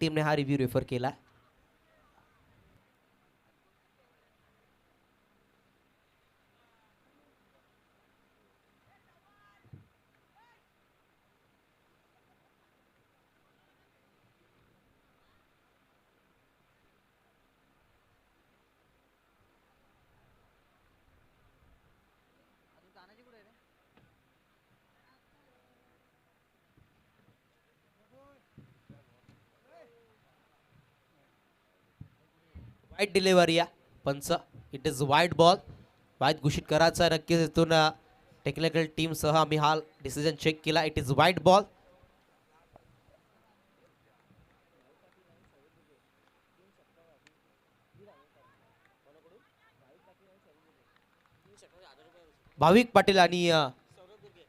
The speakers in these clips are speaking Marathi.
टीमने हा रिव्ह्यू रेफर केला. वाईट डिलिव्हरी या पंच. इट इज वाईट बॉल. वाईट घोषित करायचा नक्कीच. इथून टेक्निकल टीम सह आम्ही हा डिसिजन चेक केला. इट इज वाईट बॉल. भाविक पाटील आणि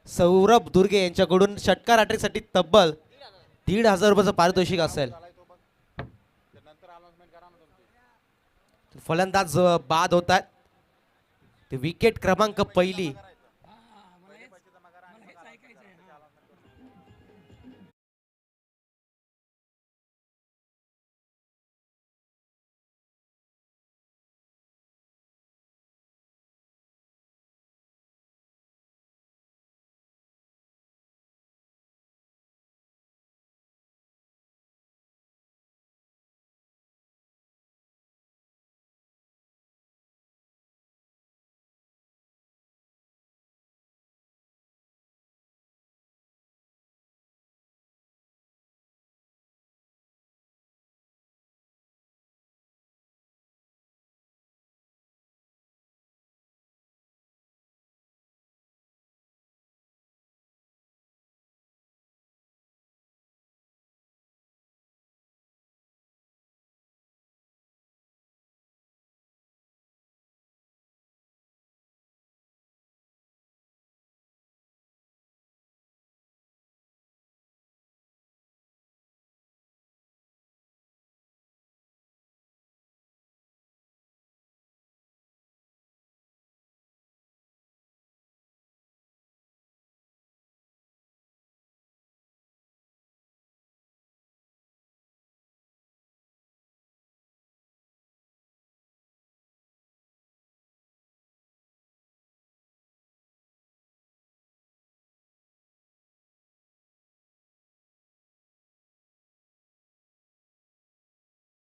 सौरभ दुर्गे यांच्याकडून षटकार अटॅकसाठी तब्बल 1,500 रुपयाचं पारितोषिक असेल. फलंदाज बाद होत आहेत. विकेट क्रमांक पहिली.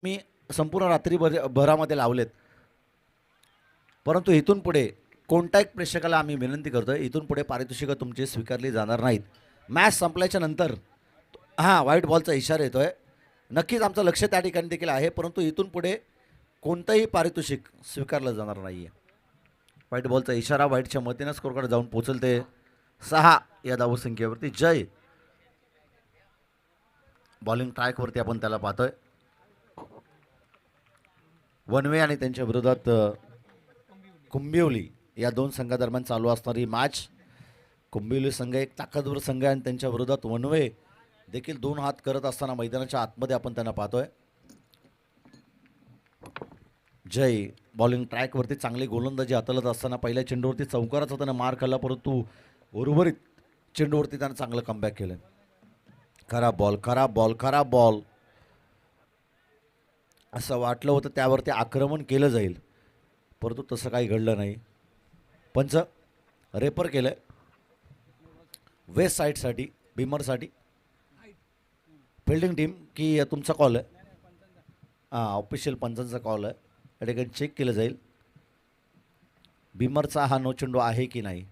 मी संपूर्ण रात्री भरामध्ये लावलेत, परंतु इथून पुढे कोणत्याही प्रेक्षकाला आम्ही विनंती करतोय, इथून पुढे पारितोषिकं तुमची स्वीकारली जाणार नाहीत. मॅच संपल्याच्या नंतर हां व्हाईट बॉलचा इशारा येतोय. नक्कीच आमचं लक्ष त्या ठिकाणी देखील आहे, परंतु इथून पुढे कोणतंही पारितोषिक स्वीकारलं जाणार नाही आहे. व्हाईट बॉलचा इशारा व्हाईटच्या मतीनं स्कोरकडे जाऊन पोहोचल ते 6 या धावसंख्येवरती. जय बॉलिंग ट्रॅकवरती आपण त्याला पाहतोय. वनवे आणि त्यांच्या विरोधात कुंभिवली या दोन संघादरम्यान चालू असणारी मॅच. कुंभिवली संघ एक ताकदवर संघ आहे आणि त्यांच्या विरोधात वनवे देखील 2 हात करत असताना मैदानाच्या आतमध्ये आपण त्यांना पाहतोय. जय बॉलिंग ट्रॅकवरती चांगली गोलंदाजी हाताळत असताना पहिल्या चेंडूवरती चौकाराचा त्यानं मार खाल्ला, परंतु उर्वरित चेंडूवरती त्यानं चांगलं कमबॅक केलं. खराब बॉल, खराब बॉल, खराब बॉल असं वाटलं होतं, त्यावरती आक्रमण केलं जाईल, परंतु तसं काही घडलं नाही. पंच रेपर केलं वेस्ट साईडसाठी, बिमरसाठी. फिल्डिंग टीम की तुमचा कॉल आहे? हां ऑफिशियल पंचांचा कॉल आहे. या ठिकाणी चेक केलं जाईल बिमरचा हा नो चेंडू आहे की नाही.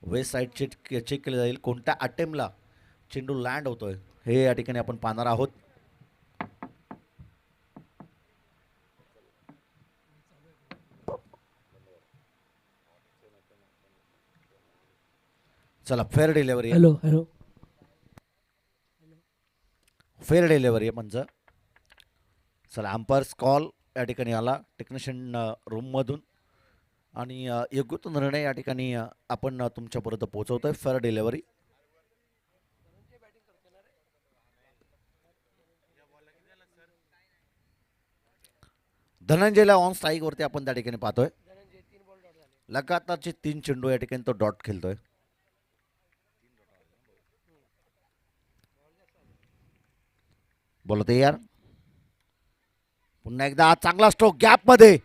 वेस्ट साईड चेक केलं जाईल. कोणत्या अटेम्पला चेंडू लँड होतोय हे या ठिकाणी आपण पाहणार आहोत. चला fair delivery. Hello hello fair delivery आहे म्हणजे. चला अंपायर्स कॉल या ठिकाणी आला टेक्निशियन रूममधून आणि योग्य तो निर्णय या ठिकाणी आपण तुमच्यापर्यंत पोहोचवतोय. Fair delivery. धनंजयला ऑन स्ट्राईकवरती आपण त्या ठिकाणी पाहतोय. लगातारचे 3 चेंडू या ठिकाणी तो डॉट खेळतोय. बोलत यार पुन्हा एकदा चांगला स्ट्रोक गॅपमध्ये,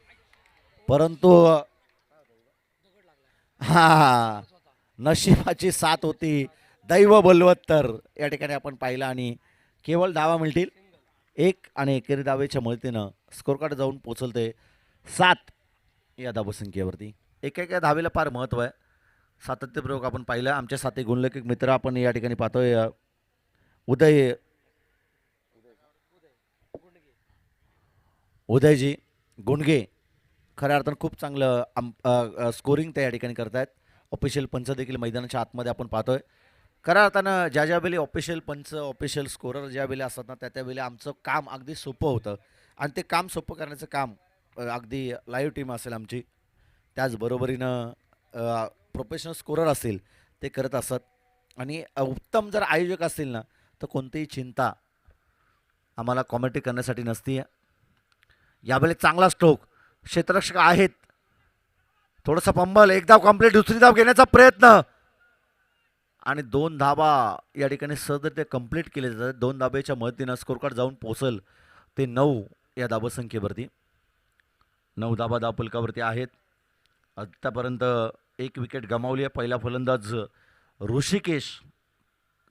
परंतु हा नशिबाची साथ होती, दैव बलवत्तर या ठिकाणी आपण पाहिलं आणि केवळ धावा मिळतील एक आणि एकेरी धावेच्या मदतीनं स्कोर कार्ड जाऊन पोचलते 7 या धावसंख्येवरती. एका धावेला फार महत्त्व आहे. सातत्यपूर्वक आपण पाहिलं. आमच्या साथी गुणलेखक मित्र आपण या ठिकाणी पाहतोय उदयजी गुंडगे खऱ्या अर्थानं खूप चांगलं स्कोरिंग त्या या ठिकाणी करतायत. ऑफिशियल पंच देखील मैदानाच्या आतमध्ये आपण पाहतोय. खऱ्या अर्थानं ज्या वेळी ऑफिशियल पंच ऑफिशियल स्कोरर ज्या वेळी असतात ना त्या वेळी आमचं काम अगदी सोपं होतं आणि ते काम सोपं करण्याचं काम अगदी लाईव्ह टीम असेल आमची, त्याचबरोबरीनं प्रोफेशनल स्कोरर असतील ते करत असतात आणि उत्तम जर आयोजक असतील ना तर कोणतीही चिंता आम्हाला कॉमेंट्री करण्यासाठी नसती. यावेळी चांगला स्ट्रोक, क्षेत्ररक्षक आहेत, थोडंसं पंबल, एक धाव कम्प्लीट, दुसरी धाव घेण्याचा प्रयत्न आणि 2 धाबा या ठिकाणी सहजरित्या कंप्लीट केले जातात. 2 धाब्याच्या मदतीनं स्कोर कार्ड जाऊन पोचल ते 9 या धावसंख्येवरती. 9 धाबा धावफलकावरती आहेत. आत्तापर्यंत 1 विकेट गमावली आहे. पहिला फलंदाज ऋषिकेश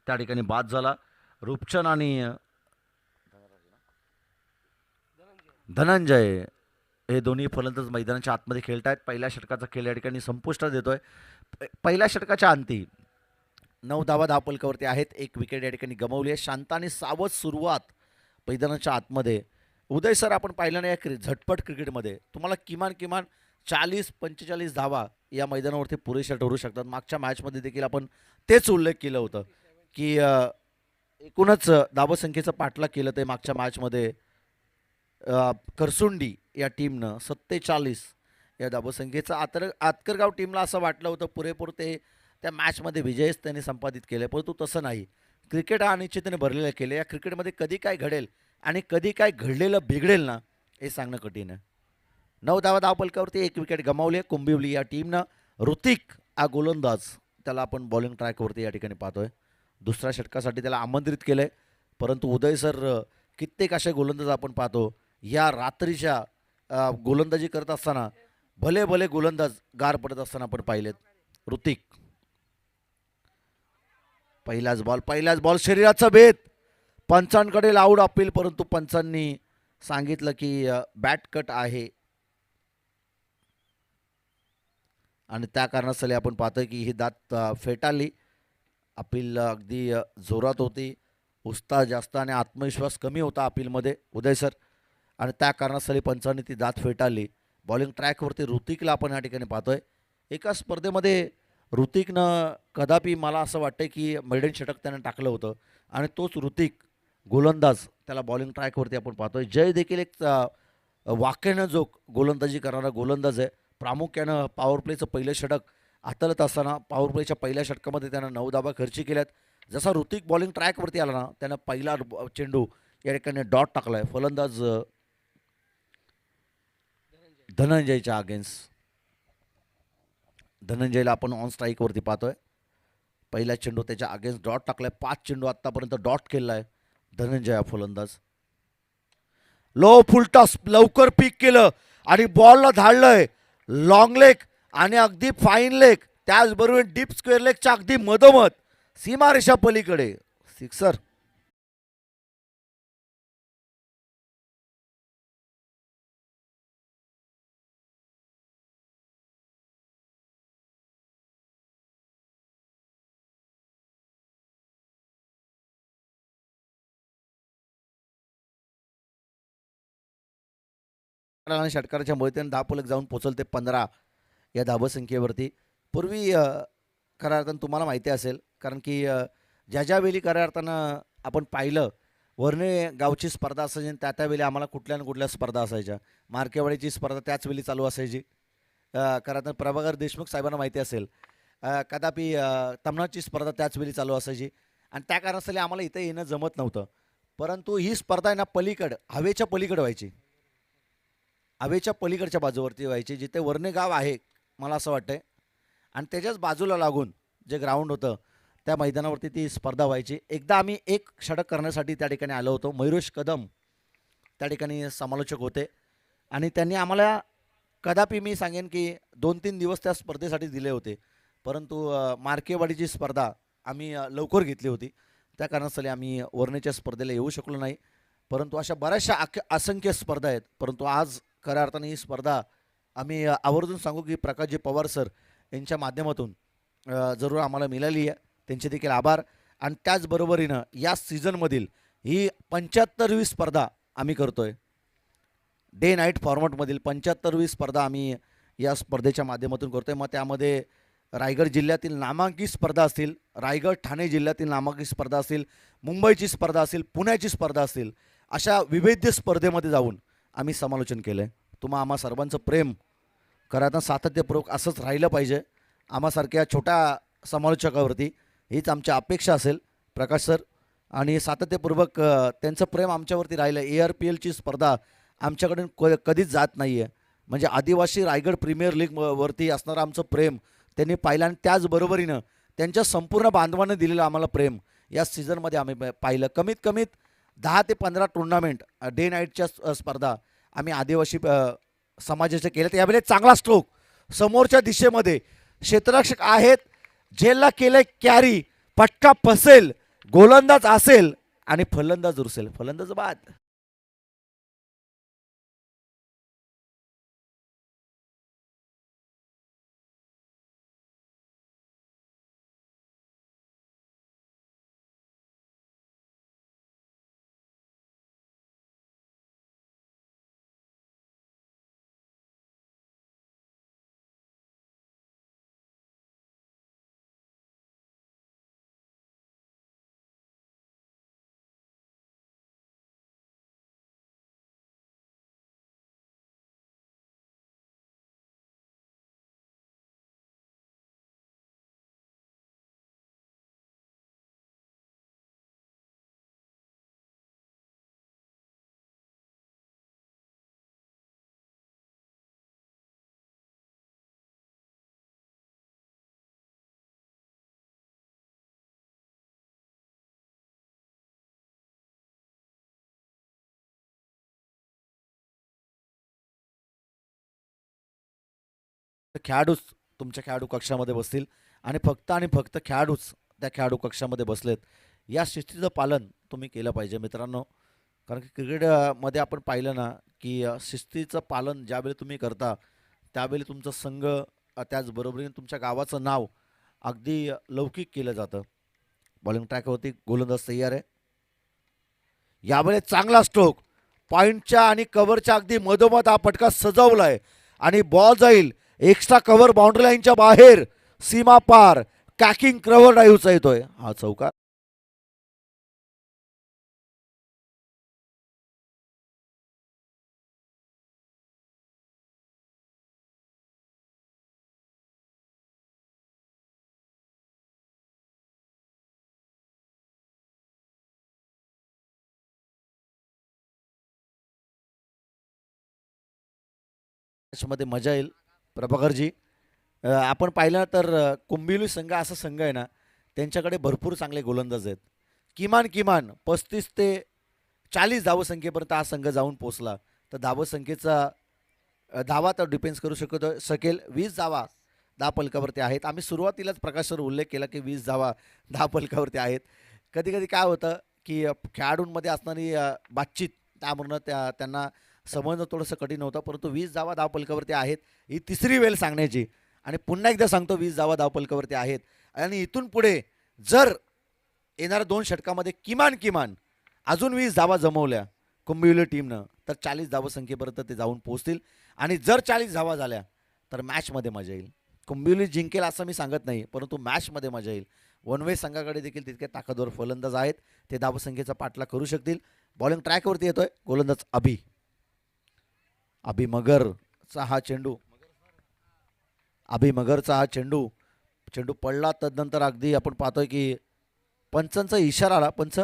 त्या ठिकाणी बाद झाला. रूपचंद आणि धनंजय हे दोन्ही फलंदाज मैदानाच्या आतमध्ये खेळत आहेत. पहिल्या षटकाचा खेळ या ठिकाणी संपुष्टात येतोय. पहिल्या षटकाच्या अंती 9 धावा धावफलकावरती आहेत. 1 विकेट या ठिकाणी गमावली आहे. शांत आणि सावध सुरुवात मैदानाच्या आतमध्ये. उदय सर, आपण पाहिलं नाही या झटपट क्रिकेटमध्ये तुम्हाला किमान 40-45 धावा या मैदानावरती पुरेशा ठरू शकतात. मागच्या मॅचमध्ये देखील आपण तेच उल्लेख केलं होतं की एकूणच धावसंख्येचं पाठलाग केलं ते मागच्या मॅचमध्ये करसुंडी या टीमनं 47 या धावसंख्येचं. आतकरगाव टीमला असं वाटलं होतं पुरेपूर ते त्या मॅचमध्ये विजयच त्यांनी संपादित केले, परंतु तसं नाही. क्रिकेट हा अनिश्चिततेने भरलेला केले. या क्रिकेटमध्ये कधी काय घडेल आणि कधी काय घडलेलं बिघडेल ना हे सांगणं कठीण आहे. 9 धावा धावफलकावरती 1 विकेट गमावली कुंभिवली या टीमनं. ऋतिक हा गोलंदाज, त्याला आपण बॉलिंग ट्रॅकवरती या ठिकाणी पाहतोय. दुसऱ्या षटकासाठी त्याला आमंत्रित केलं आहे, परंतु उदय सर कित्येक असे गोलंदाज आपण पाहतो या रात्रीच्या गोलंदाजी करत असताना भले भले गोलंदाज गार पडत असताना आपण पाहिलेत. ऋतिक पहिल्याच बॉल शरीराचा भेद, पंचांकडे लाऊड अपील, परंतु पंचांनी सांगितलं की बॅट कट आहे आणि त्या कारणास्तव आपण पाहतोय की ही दात फेटाळली. अपील अगदी जोरात होती, उत्साह जास्त आणि आत्मविश्वास कमी होता अपीलमध्ये उदय सर, आणि त्या कारणास्तव पंचांनी ती दात फेटाळली. बॉलिंग ट्रॅकवरती ऋतिकला आपण या ठिकाणी पाहतोय. एका स्पर्धेमध्ये ऋतिकनं कदापि मला असं वाटतं की मेडन षटक त्यानं टाकलं होतं आणि तोच ऋतिक गोलंदाज त्याला बॉलिंग ट्रॅकवरती आपण पाहतोय. जय देखील एक वाक्यानं जो गोलंदाजी करणारा गोलंदाज आहे. प्रामुख्यानं पॉवर प्लेचं पहिलं षटक हाताळत असताना पॉवर प्लेच्या पहिल्या षटकामध्ये त्यानं 9 धावा खर्ची केल्यात. जसा ऋतिक बॉलिंग ट्रॅकवरती आला ना त्यानं पहिला चेंडू या ठिकाणी डॉट टाकला आहे फलंदाज धनंजयच्या अगेन्स्ट. धनंजयला आपण ऑन स्ट्राईकवरती पाहतोय. पहिला चेंडू त्याच्या अगेन्स्ट डॉट टाकलाय. 5 चेंडू आत्तापर्यंत डॉट केला आहे धनंजय हा फलंदाज. लो फुलटॉस लवकर पीक केलं आणि बॉलला धाडलंय लॉंग लेग आणि अगदी फाईन लेग, त्याचबरोबर डीप स्क्वेअर लेगच्या अगदी मधोमध सीमारेषा पलीकडे सिक्सर. आणि षटकाराच्या मदतीने धावफलक जाऊन पोचलते 15 या धावसंख्येवरती. पूर्वी खऱ्या अर्थानं तुम्हाला माहिती असेल, कारण की ज्या वेळी खऱ्या अर्थानं आपण पाहिलं वर्णे गावची स्पर्धा असायची त्या त्यावेळी आम्हाला कुठल्या ना कुठल्या स्पर्धा असायच्या. मार्केवाडीची स्पर्धा त्याचवेळी चालू असायची. खरं अर्थानं प्रभाकर देशमुख साहेबांना माहिती असेल कदापि तमनाची स्पर्धा त्याचवेळी चालू असायची आणि त्या कारणास्तव आम्हाला इथे येणं जमत नव्हतं. परंतु ही स्पर्धा आहे ना पलीकडं हवेच्या पलीकडं व्हायची, हवेच्या पलीकडच्या बाजूवरती व्हायची, जिथे वर्णे गाव आहे मला असं वाटतंय, आणि त्याच्याच बाजूला लागून जे ग्राउंड होतं त्या मैदानावरती ती स्पर्धा व्हायची. एकदा आम्ही एक षटक करण्यासाठी त्या ठिकाणी आलो होतो. मयुरेश कदम त्या ठिकाणी समालोचक होते आणि त्यांनी आम्हाला कदापि मी सांगेन की 2-3 दिवस त्या स्पर्धेसाठी दिले होते, परंतु मार्केवाडीची स्पर्धा आम्ही लवकर घेतली होती. त्या कारणास्तव आम्ही वरणेच्या स्पर्धेला येऊ शकलो नाही. परंतु अशा बऱ्याचशा असंख्य स्पर्धा आहेत, परंतु आज खऱ्या अर्थाने ही स्पर्धा आम्ही आवर्जून सांगू की प्रकाशजी पवार सर यांच्या माध्यमातून जरूर आम्हाला मिळाली आहे. त्यांचे देखील आभार. आणि त्याचबरोबरीनं या सीझनमधील ही 75वी स्पर्धा आम्ही करतोय. डे नाईट फॉर्मॅटमधील 75वी स्पर्धा आम्ही या स्पर्धेच्या माध्यमातून करतोय. मग त्यामध्ये रायगड जिल्ह्यातील नामांकित स्पर्धा असतील, रायगड ठाणे जिल्ह्यातील नामांकित स्पर्धा असतील, मुंबईची स्पर्धा असेल, पुण्याची स्पर्धा असतील, अशा विविध स्पर्धेमध्ये जाऊन आम्ही समालोचन केलं आहे. आम्हा सर्वांचं प्रेम खरं सातत्यपूर्वक असंच राहिलं पाहिजे. आम्हासारख्या छोट्या समालोचकावरती हीच आमची अपेक्षा असेल प्रकाश सर. आणि सातत्यपूर्वक त्यांचं प्रेम आमच्यावरती राहिलं. ARPLची स्पर्धा आमच्याकडून कधीच जात नाही आहे. म्हणजे आदिवासी रायगड प्रीमियर लीगवरती असणारं आमचं प्रेम त्यांनी पाहिलं आणि त्याचबरोबरीनं त्यांच्या संपूर्ण बांधवानं दिलेलं आम्हाला प्रेम या सीझनमध्ये आम्ही पाहिलं. कमीत कमीत 10 ते 15 टुर्नामेंट डे नाईटच्या स्पर्धा आम्ही आदिवासी समाजाच्या केल्या. यावेळेस चांगला स्ट्रोक समोरच्या दिशेमध्ये क्षेत्ररक्षक आहेत, झेलला केलं कॅरी, फटका फसेल, गोलंदाज असेल आणि फलंदाज उरसेल, फलंदाज बाद. खेळाडूच तुमच्या खेळाडू कक्षामध्ये बसतील आणि फक्त खेळाडूच त्या खेळाडू कक्षामध्ये बसलेत. या शिस्तीचं पालन तुम्ही केलं पाहिजे मित्रांनो. कारण की क्रिकेटमध्ये आपण पाहिलं ना की शिस्तीचं पालन ज्यावेळी तुम्ही करता त्यावेळी तुमचा संघ त्याचबरोबरीने तुमच्या गावाचं नाव अगदी लौकिक केलं जातं. बॉलिंग ट्रॅकवरती गोलंदाज तयार आहे. यावेळेस चांगला स्ट्रोक पॉईंटच्या आणि कव्हरच्या अगदी मधोमध हा फटका सजवला आहे आणि बॉल जाईल एक्स्ट्रा कव्हर बाउंड्री लाईनच्या बाहेर, सीमा पार, कॅकिंग कव्हर ड्राईव्हचा येतोय हा चौकार. मध्ये मजा येईल प्रभाकरजी. आपण पाहिलं तर कुंबिवली संघ असा संघ आहे ना, त्यांच्याकडे भरपूर चांगले गोलंदाज आहेत. किमान 35 ते 40 धावसंख्येपर्यंत हा संघ जाऊन पोचला तर धावसंख्येचा धावा तर डिफेन्स करू शकेल. 20 धावा 10 फलकावरती आहेत. आम्ही सुरुवातीलाच प्रकाशवर उल्लेख केला की 20 धावा 10 फलकावरती आहेत. कधी कधी काय होतं की खेळाडूंमध्ये असणारी बातचीत त्यामुळं त्यांना समजणं थोडंसं कठीण होतं. परंतु 20 धावा 10 फलकावरती आहेत ही तिसरी वेळ सांगण्याची. आणि पुन्हा एकदा सांगतो 20 धावा 10 फलकावरती आहेत. आणि इथून पुढे जर येणाऱ्या 2 षटकामध्ये किमान अजून 20 धावा जमवल्या कुंबिवली टीमनं तर 40 धावसंख्येपर्यंत ते जाऊन पोहोचतील. आणि जर 40 धावा झाल्या तर मॅचमध्ये मजा येईल. कुंबिवली जिंकेल असं मी सांगत नाही, परंतु मॅचमध्ये मजा येईल. वन वे संघाकडे देखील तितके ताकदवर फलंदाज आहेत, ते धावसंख्येचा पाठलाग करू शकतील. बॉलिंग ट्रॅकवरती येतोय गोलंदाज अभि मगरचा हा चेंडू, चेंडू पडला. तदनंतर अगदी आपण पाहतोय की पंचांचा इशारा आला. पंच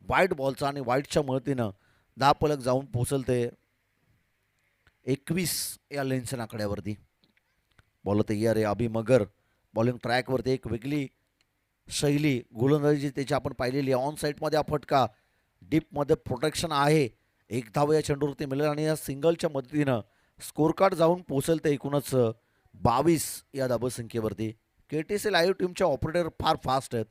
वाईट बॉलचा आणि वाईटच्या मदतीनं 10 फलक जाऊन पोचलते 21 या लेन्सच्या आकड्यावरती. बॉल तयार आहे अभि मगर. बॉलिंग ट्रॅकवरती एक वेगळी शैली गोलंदाजी त्याची आपण पाहिलेली आहे. ऑन साईडमध्ये हा फटका, डीपमध्ये प्रोटेक्शन आहे एक धाव या चेंडूवरती मिळेल आणि या सिंगलच्या मदतीनं स्कोर कार्ड जाऊन पोहोचेल ते एकूणच 22 या धावसंख्येवरती. KTC लाईव्ह टीमचे ऑपरेटर फार फास्ट आहेत.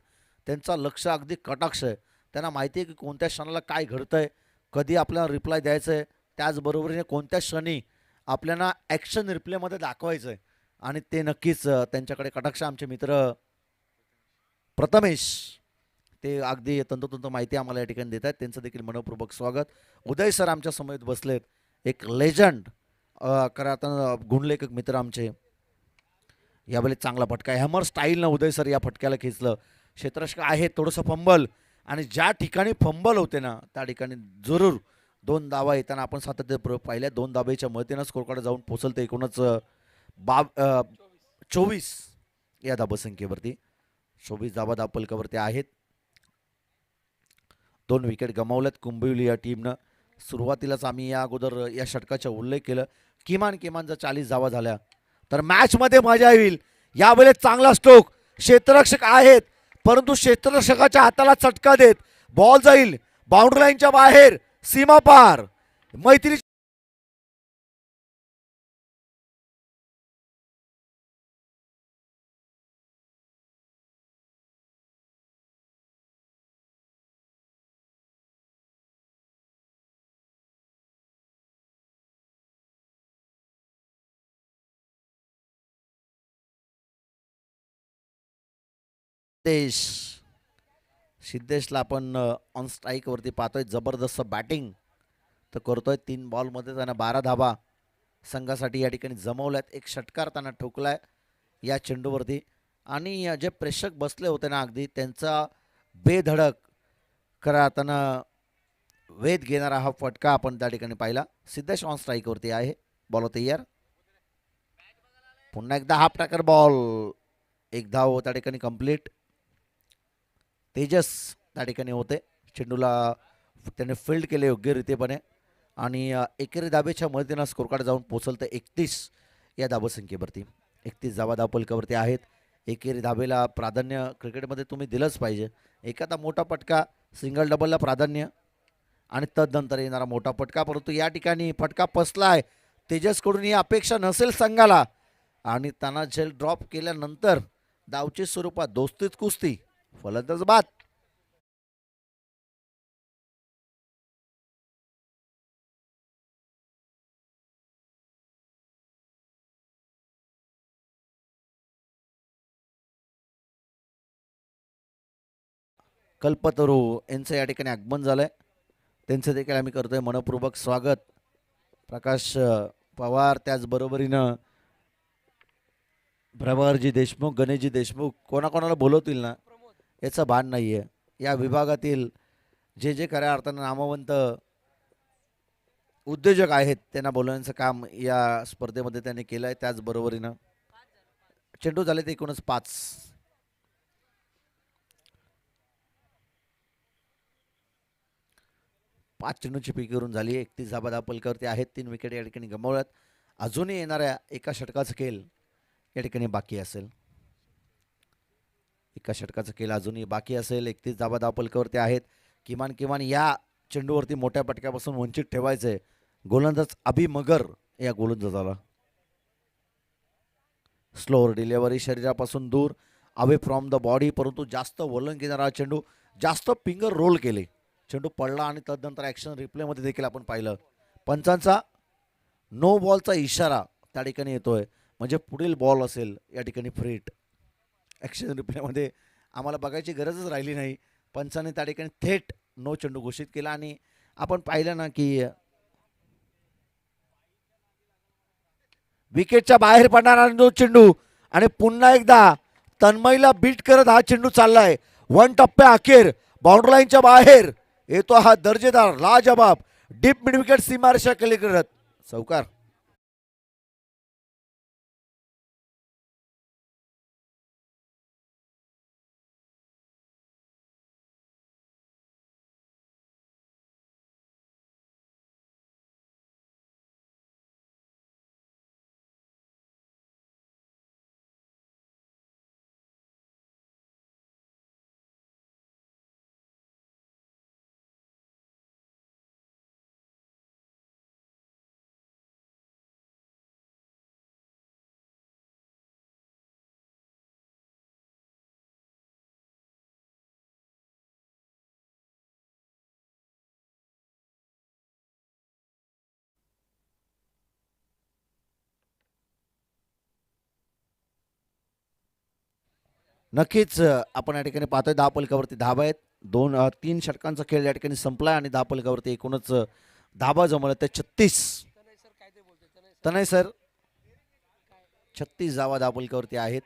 त्यांचा लक्ष अगदी कटाक्ष आहे. त्यांना माहिती आहे की कोणत्या क्षणाला काय घडतंय, कधी आपल्याला रिप्लाय द्यायचं आहे, त्याचबरोबरीने कोणत्या क्षणी आपल्याला ॲक्शन रिप्लेमध्ये दाखवायचं आहे. आणि ते नक्कीच त्यांच्याकडे कटाक्ष आमचे मित्र प्रथमेश ते अगदी तंतोतंत माहिती आम्हाला या ठिकाणी देत आहेत. त्यांचं देखील मनपूर्वक स्वागत. उदय सर आमच्या समवेत बसलेत. एक लेजंड खरं आता गुणलेखक मित्र आमचे. यावेळी चांगला फटका हॅमर स्टाईलनं उदय सर या फटक्याला खेचलं. क्षेत्ररक्षक आहे थोडंसं फंबल आणि ज्या ठिकाणी फंबल होते ना त्या ठिकाणी जरूर 2 धावा येताना आपण सातत्य पाहिल्या. 2 धाब्याच्या मदतीनं स्कोरकडे जाऊन पोचलतं एकूणच 24 या धाबसंख्येवरती. 24 धाबा धापलकावरती आहेत. 2 विकेट गमावल्यात कुंभिवली या टीमनं. सुरुवातीलाच आम्ही या अगोदर या षटकाचा उल्लेख केलं. किमान जर 40 धावा झाल्या तर मॅचमध्ये मजा येईल. यावेळेस चांगला स्ट्रोक क्षेत्ररक्षक आहेत परंतु क्षेत्ररक्षकाच्या हाताला चटका देत बॉल जाईल बाउंड्री लाईनच्या बाहेर सीमा पार. मैत्री सिद्धेशला आपण ऑन स्ट्राईकवरती पाहतोय. जबरदस्त बॅटिंग तर करतोय. 3 बॉलमध्ये त्यानं 12 धाबा संघासाठी या ठिकाणी जमवल्यात. एक षटकार त्यांना ठोकलाय या चेंडूवरती आणि जे प्रेक्षक बसले होते ना अगदी त्यांचा बेधडक खरा त्यानं वेध घेणारा हा फटका आपण त्या ठिकाणी पाहिला. सिद्धेश ऑन स्ट्राईकवरती आहे. बॉल तयार. पुन्हा एकदा हाफ टॅकर बॉल. एक धाव त्या ठिकाणी कंप्लीट. तेजस त्या ठिकाणी होते. चेंडूला त्याने फील्ड केले योग्यरीतीपणे आणि एकेरी धाबेच्या मदतीनं स्कोर कार्ड जाऊन पोचल तर 31 या धाबसंख्येवरती. 31 धावा धापलकावरती आहेत. एकेरी धाबेला प्राधान्य क्रिकेटमध्ये तुम्ही दिलंच पाहिजे. एखादा मोठा पटका सिंगल डबलला प्राधान्य आणि तदनंतर येणारा मोठा फटका. परंतु या ठिकाणी फटका पसलाय. तेजसकडून ही अपेक्षा नसेल संघाला आणि त्यांना झेल ड्रॉप केल्यानंतर धावची स्वरूपात दोस्तीत कुस्ती फलंदाज बाद. कल्पतरू यांचं या ठिकाणी आगमन झालंय. त्यांचं देखील आम्ही करतोय मनपूर्वक स्वागत. प्रकाश पवार त्याचबरोबरीनं प्रभारजी देशमुख गणेशजी देशमुख कोणाकोणाला बोलवतील ना याचं भान नाही आहे. या विभागातील जे खऱ्या अर्थानं नामवंत उद्योजक आहेत त्यांना बोलवण्याचं काम या स्पर्धेमध्ये त्यांनी केलं आहे. त्याचबरोबरीनं चेंडू झाले ते एकूणच 5. 5 चेंडूंची पीक करून झाली. 31 धाबा धापलकावरती आहेत. 3 विकेट या ठिकाणी गमावल्यात. अजूनही येणाऱ्या एका षटकाचा खेळ या ठिकाणी बाकी असेल. एका षटकाचा खेळ अजूनही बाकी असेल. 31 धाबा धापलकावरती आहेत. किमान या चेंडूवरती मोठ्या पटक्यापासून वंचित ठेवायचंय गोलंदाज अभि मगर या गोलंदाजाला. स्लोअर डिलेव्हरी शरीरापासून दूर अवे फ्रॉम द बॉडी परंतु जास्त वलण घेणारा चेंडू जास्त फिंगर रोल केले. चेंडू पडला आणि तदनंतर ॲक्शन रिप्लेमध्ये देखील आपण पाहिलं. पंचांचा नो बॉलचा इशारा त्या ठिकाणी येतोय म्हणजे पुढील बॉल असेल या ठिकाणी फ्रीट. ॲक्शन रिप्लेमध्ये आम्हाला बघायची गरजच राहिली नाही. पंचाने त्या ठिकाणी थेट नो चेंडू घोषित केला आणि आपण पाहिलं ना की विकेटच्या बाहेर पडणारा नो चेंडू आणि पुन्हा एकदा तन्मयला बीट करत हा चेंडू चाललाय. 1 टप्प्या अखेर बाउंड्री लाईनच्या बाहेर येतो हा दर्जेदार लाजबाब डीप मिड विकेट सीमारेषा केली करत चौकार. नक्कीच आपण या ठिकाणी पाहतोय 10 फलकावरती धाबा आहेत. 3 षटकांचा खेळ या ठिकाणी संपला आणि 10 फलकावरती एकूणच धाबा जमवला ते 36. तनय सर 36 धावा 10 फलकावरती आहेत.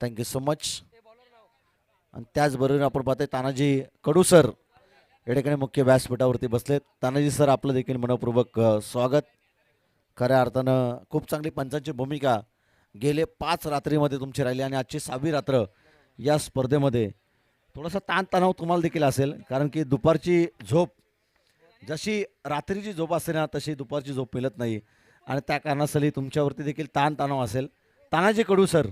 Thank you so much. आणि त्याचबरोबर आपण पाहतोय तानाजी कडू सर या ठिकाणी मुख्य व्यासपीठावरती बसलेत. तानाजी सर आपलं देखील मनपूर्वक स्वागत. खऱ्या अर्थानं खूप चांगली पंचांची भूमिका गेले 5 रात्रीमध्ये तुमची राहिली आणि आजची 6वी रात्र या स्पर्धेमध्ये थोडासा ताणतणाव तुम्हाला देखील असेल, कारण की दुपारची झोप जशी रात्रीची झोप असते ना तशी दुपारची झोप मिळत नाही आणि त्या कारणास्तव तुमच्यावरती देखील ताणतणाव असेल. तानाजी कडू सर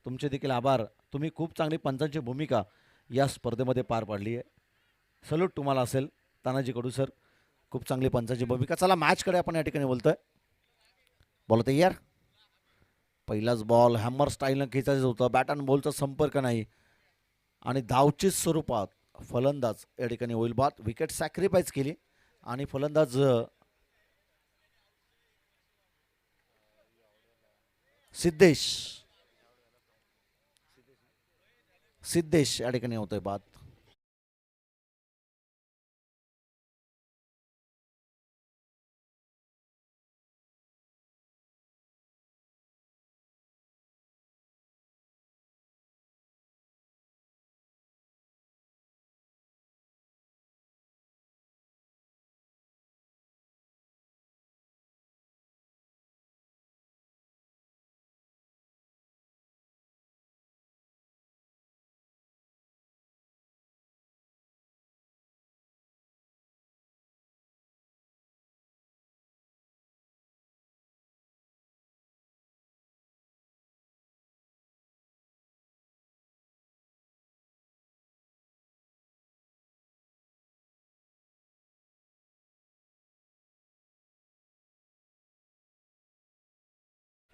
तुमचे देखील आभार. तुम्ही खूप चांगली पंचांची भूमिका या स्पर्धेमध्ये पार पाडली आहे. सल्यूट तुम्हाला असेल तानाजी कडू सर. खूप चांगली पंचांची भूमिका. चला मॅचकडे आपण या ठिकाणी बोलतोय. बॉल तयार. पहिलाच बॉल हॅमर स्टाईलनं खेचायचं होतं. बॅट अँड बॉलचा संपर्क नाही आणि धावचीच स्वरूपात फलंदाज या ठिकाणी होईल बाद. विकेट सॅक्रिफाईस केली आणि फलंदाज सिद्धेश या ठिकाणी होतोय बाद.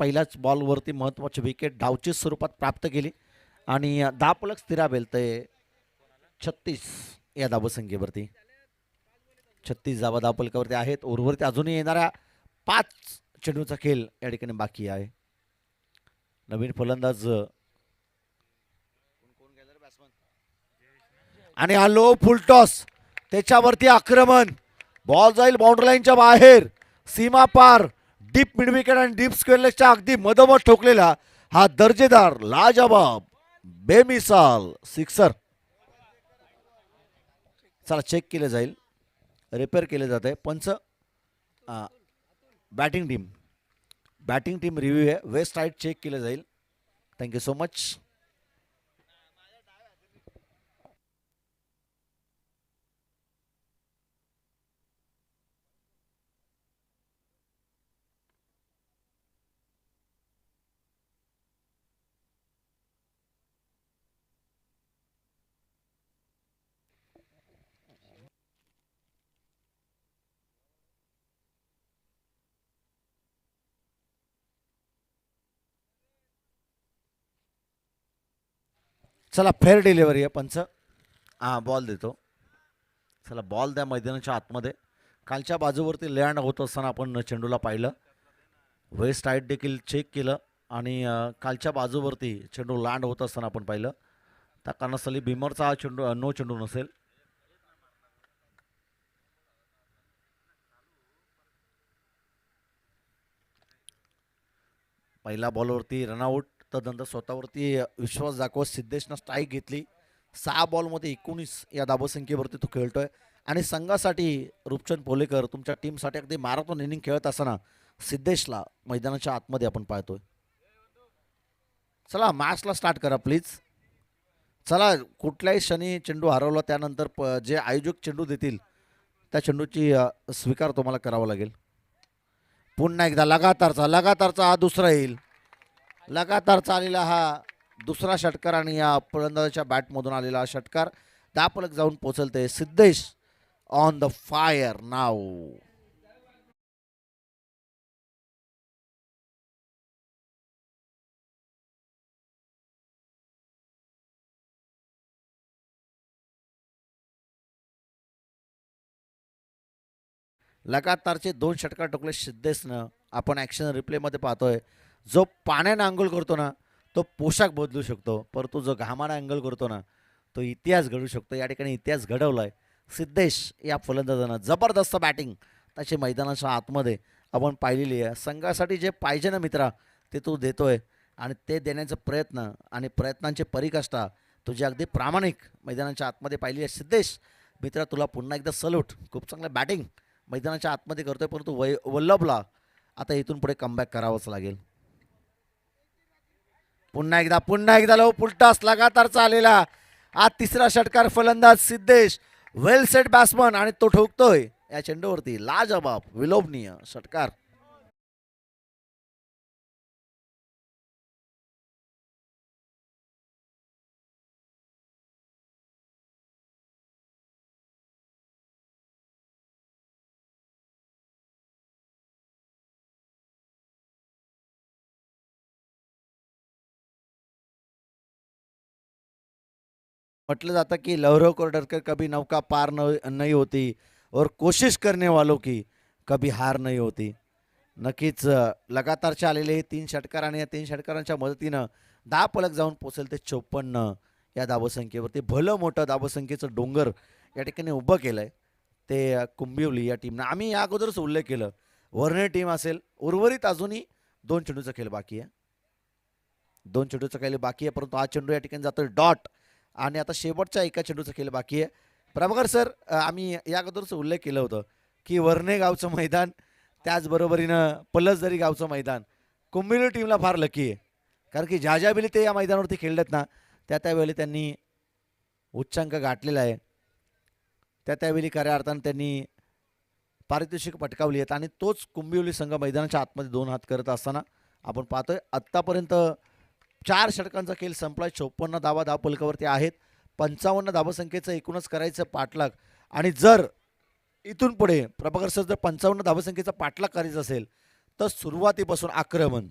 पहिल्याच बॉलवरती महत्त्वाची विकेट धावची स्वरूपात प्राप्त केली आणि 10 पलक स्थिरावेल ते 36 या धावसंख्येवरती. 36 धावा 10 पलकावरती आहेत. ओव्हरवरती अजूनही येणाऱ्या 5 चेंडूचा खेळ या ठिकाणी बाकी आहे. नवीन फलंदाज आणि हा लो फुलटॉस त्याच्यावरती आक्रमण. बॉल जाईल बाउंड्री लाईनच्या बाहेर, सीमा पार, डीप मिड विकेट आणि डीप स्क्वेअर लेगच्या अगदी मधोमध ठोकलेला हा दर्जेदार लाजवाब बेमिसाल सिक्सर. चला चेक केले जाईल, रिपेअर केले जात आहे. पंच बॅटिंग टीम रिव्ह्यू आहे. वेस्ट राईट चेक केलं जाईल. Thank you so much. चला फेअर डिलिव्हरी आहे. पंच बॉल देतो. चला बॉल द्या मैदानाच्या आतमध्ये. कालच्या बाजूवरती लँड होत असताना आपण चेंडूला पाहिलं. वेस्ट साईड देखील चेक केलं आणि कालच्या बाजूवरती चेंडू लँड होत असताना आपण पाहिलं. त्या कारणास्तव बिमरचा हा चेंडू नो चेंडू नसेल. पहिल्या बॉलवरती रनआउट, तदनंतर स्वतःवरती विश्वास दाखवत सिद्धेशनं स्ट्राईक घेतली. 6 बॉलमध्ये 19 या धावसंख्येवरती तो खेळतोय आणि संघासाठी रूपचंद पोलेकर तुमच्या टीमसाठी अगदी मॅरेथॉन इनिंग खेळत असताना सिद्धेशला मैदानाच्या आतमध्ये आपण पाहतोय. चला मॅचला स्टार्ट करा प्लीज. चला कुठल्याही क्षणी चेंडू हरवला त्यानंतर जे आयोजक चेंडू देतील त्या चेंडूची स्वीकार तुम्हाला करावा लागेल. पुन्हा एकदा लगातारचा हा दुसरा येईल. लगातारचा आलेला हा दुसरा षटकार आणि या फलंदाजाच्या बॅटमधून आलेला षटकार 10 पलक जाऊन पोचलते. सिद्धेश ऑन द फायर नाव. लगातारचे 2 षटकार ठोकले सिद्धेशनं आपण ॲक्शन रिप्लेमध्ये पाहतोय, जो पाण्यानं अंघोळ करतो ना तो पोशाख बदलू शकतो, परंतु जो घामानं अंघोळ करतो ना तो इतिहास घडू शकतो. या ठिकाणी इतिहास घडवला आहे सिद्धेश या फलंदाजानं. जबरदस्त बॅटिंग त्याची मैदानाच्या आतमध्ये आपण पाहिलेली आहे. संघासाठी जे पाहिजे ना मित्रा ते तू देतोय आणि ते देण्याचा प्रयत्न आणि प्रयत्नांची परिकाष्ठा तुझी अगदी प्रामाणिक मैदानाच्या आतमध्ये पाहिली आहे. सिद्धेश मित्रा तुला पुन्हा एकदा सल्यूट. खूप चांगलं बॅटिंग मैदानाच्या आतमध्ये करतोय, परंतु वल्लभला आता इथून पुढे कमबॅक करावंच लागेल. पुन्हा एकदा लो पुलटास लगातार चाललेला हा तिसरा षटकार फलंदाज सिद्धेश वेल सेट बॅट्समन आणि तो ठोकतोय या चेंडूवरती लाजबाब विलोभनीय षटकार. म्हटलं जातं की लौरव कोर्डरकर कभी नौका पार नहीं होती और कोशिश करने वालों की कभी हार नहीं होती. नक्कीच लगातारचे आलेले हे 3 षटकार आणि या 3 षटकारांच्या मदतीनं 10 पलक जाऊन पोचेल ते 54 या धावसंख्येवरती. भलं मोठं धावसंख्येचं डोंगर या ठिकाणी उभं केलं आहे ते कुंभिवली या टीमनं. आम्ही या अगोदरच उल्लेख केलं, वर्णे टीम असेल उर्वरित अजूनही 2 चेंडूचा खेळ बाकी आहे. 2 चेंडूचा खेळ बाकी आहे, परंतु हा चेंडू या ठिकाणी जातोय डॉट आणि आता शेवटच्या एका चेंडूचा खेळ बाकी आहे. प्रभाकर सर, आम्ही या अगोदरच उल्लेख केलं होतं की वर्णे गावचं मैदान त्याचबरोबरीनं पलसदरी गावचं मैदान कुंभिवली टीमला फार लकी आहे. कारण की ज्या वेळी ते या मैदानावरती खेळलेत ना त्यावेळी त्यांनी उच्चांक गाठलेला आहे. त्यावेळी खऱ्या अर्थानं त्यांनी पारितोषिक पटकावली आहेत आणि तोच कुंभिवली संघ मैदानाच्या आतमध्ये 2 हात करत असताना आपण पाहतोय. आत्तापर्यंत 4 षटकांचा खेळ संपलाय. 54 धावा धावपलकावरती आहेत. 55 धावसंख्येचं एकूणच करायचं पाठलाग आणि जर इथून पुढे प्रभाकर सर जर 55 धावसंख्येचा पाठलाग करायचा असेल तर सुरुवातीपासून आक्रमण